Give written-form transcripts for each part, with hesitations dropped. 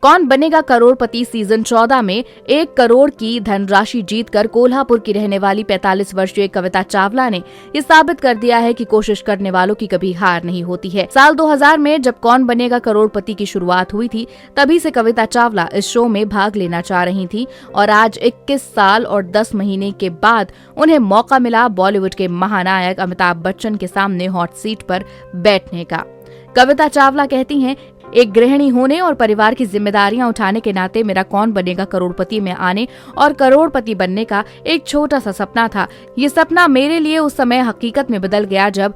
कौन बनेगा करोड़पति सीजन 14 में 1 करोड़ की धनराशि जीतकर कोल्हापुर की रहने वाली 45 वर्षीय कविता चावला ने ये साबित कर दिया है कि कोशिश करने वालों की कभी हार नहीं होती है। साल 2000 में जब कौन बनेगा करोड़पति की शुरुआत हुई थी, तभी से कविता चावला इस शो में भाग लेना चाह रही थी और आज 21 साल और 10 महीने के बाद उन्हें मौका मिला बॉलीवुड के महानायक अमिताभ बच्चन के सामने हॉट सीट पर बैठने का। कविता चावला कहती हैं, एक गृहिणी होने और परिवार की जिम्मेदारियां उठाने के नाते मेरा कौन बनेगा करोड़पति में आने और करोड़पति बनने का एक छोटा सा सपना था। ये सपना मेरे लिए उस समय हकीकत में बदल गया जब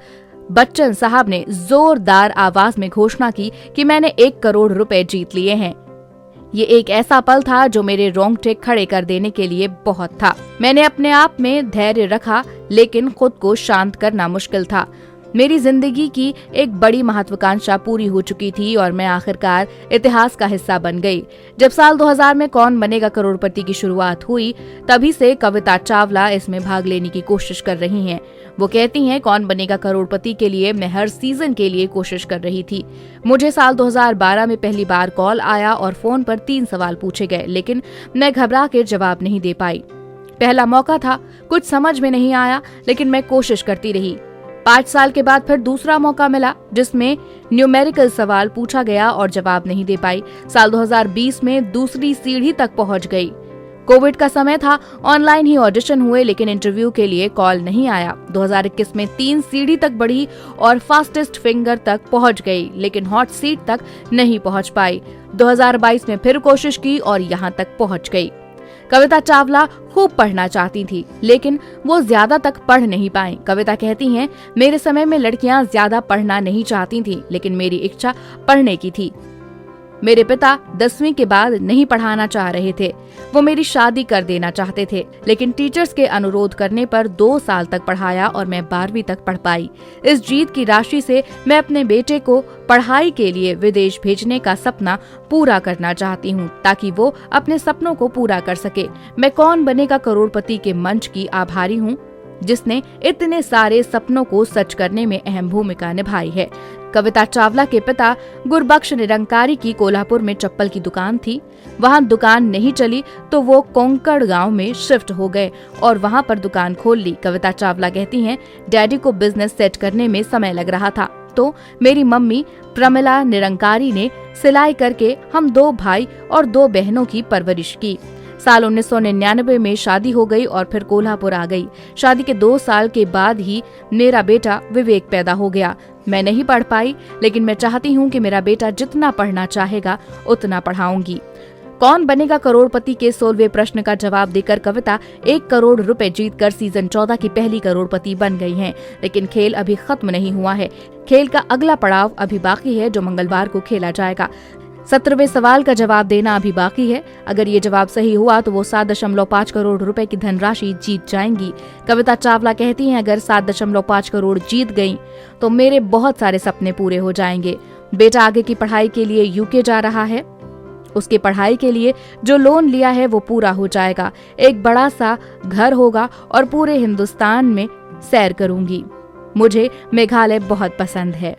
बच्चन साहब ने जोरदार आवाज में घोषणा की कि मैंने 1 करोड़ रुपए जीत लिए हैं। ये एक ऐसा पल था जो मेरे रोंगटे खड़े कर देने के लिए बहुत था। मैंने अपने आप में धैर्य रखा, लेकिन खुद को शांत करना मुश्किल था। मेरी जिंदगी की एक बड़ी महत्वाकांक्षा पूरी हो चुकी थी और मैं आखिरकार इतिहास का हिस्सा बन गई। जब साल 2000 में कौन बनेगा करोड़पति की शुरुआत हुई, तभी से कविता चावला इसमें भाग लेने की कोशिश कर रही हैं। वो कहती हैं, कौन बनेगा करोड़पति के लिए मैं हर सीजन के लिए कोशिश कर रही थी। मुझे साल 2012 में पहली बार कॉल आया और फोन पर 3 सवाल पूछे गए, लेकिन मैं घबरा के जवाब नहीं दे पाई। पहला मौका था, कुछ समझ में नहीं आया, लेकिन मैं कोशिश करती रही। 5 साल के बाद फिर दूसरा मौका मिला, जिसमें न्यूमेरिकल सवाल पूछा गया और जवाब नहीं दे पाई। साल 2020 में दूसरी सीढ़ी तक पहुंच गई। कोविड का समय था, ऑनलाइन ही ऑडिशन हुए, लेकिन इंटरव्यू के लिए कॉल नहीं आया। 2021 में 3 सीढ़ी तक बढ़ी और फास्टेस्ट फिंगर तक पहुंच गई, लेकिन हॉट सीट तक नहीं पहुंच पाई। 2022 में फिर कोशिश की और यहां तक पहुंच गई। कविता चावला खूब पढ़ना चाहती थी, लेकिन वो ज्यादा तक पढ़ नहीं पाई। कविता कहती हैं, मेरे समय में लड़कियां ज्यादा पढ़ना नहीं चाहती थीं, लेकिन मेरी इच्छा पढ़ने की थी। मेरे पिता 10वीं के बाद नहीं पढ़ाना चाह रहे थे। वो मेरी शादी कर देना चाहते थे, लेकिन टीचर्स के अनुरोध करने पर 2 साल तक पढ़ाया और मैं 12वीं तक पढ़ पाई। इस जीत की राशि से मैं अपने बेटे को पढ़ाई के लिए विदेश भेजने का सपना पूरा करना चाहती हूँ, ताकि वो अपने सपनों को पूरा कर सके। मैं कौन बनेगा करोड़पति के मंच की आभारी हूँ, जिसने इतने सारे सपनों को सच करने में अहम भूमिका निभाई है। कविता चावला के पिता गुरबख्श निरंकारी की कोल्हापुर में चप्पल की दुकान थी। वहां दुकान नहीं चली तो वो कोंकण गांव में शिफ्ट हो गए और वहां पर दुकान खोल ली। कविता चावला कहती हैं, डैडी को बिजनेस सेट करने में समय लग रहा था, तो मेरी मम्मी प्रमिला निरंकारी ने सिलाई करके हम 2 भाई और 2 बहनों की परवरिश की। साल 1999 में शादी हो गई और फिर कोल्हापुर आ गई। शादी के 2 साल के बाद ही मेरा बेटा विवेक पैदा हो गया। मैं नहीं पढ़ पाई, लेकिन मैं चाहती हूँ कि मेरा बेटा जितना पढ़ना चाहेगा उतना पढ़ाऊंगी। कौन बनेगा करोड़पति के 16वें प्रश्न का जवाब देकर कविता 1 करोड़ रुपए जीतकर सीजन 14 की पहली करोड़पति बन गई हैं। लेकिन खेल अभी खत्म नहीं हुआ है। खेल का अगला पड़ाव अभी बाकी है, जो मंगलवार को खेला जाएगा। 17वें सवाल का जवाब देना अभी बाकी है। अगर ये जवाब सही हुआ तो वो 7.5 करोड़ रुपए की धनराशि जीत जाएंगी। कविता चावला कहती हैं, अगर 7.5 करोड़ जीत गईं तो मेरे बहुत सारे सपने पूरे हो जाएंगे। बेटा आगे की पढ़ाई के लिए यूके जा रहा है। उसकी पढ़ाई के लिए जो लोन लिया है वो पूरा हो जाएगा। एक बड़ा सा घर होगा और पूरे हिंदुस्तान में सैर करूंगी। मुझे मेघालय बहुत पसंद है।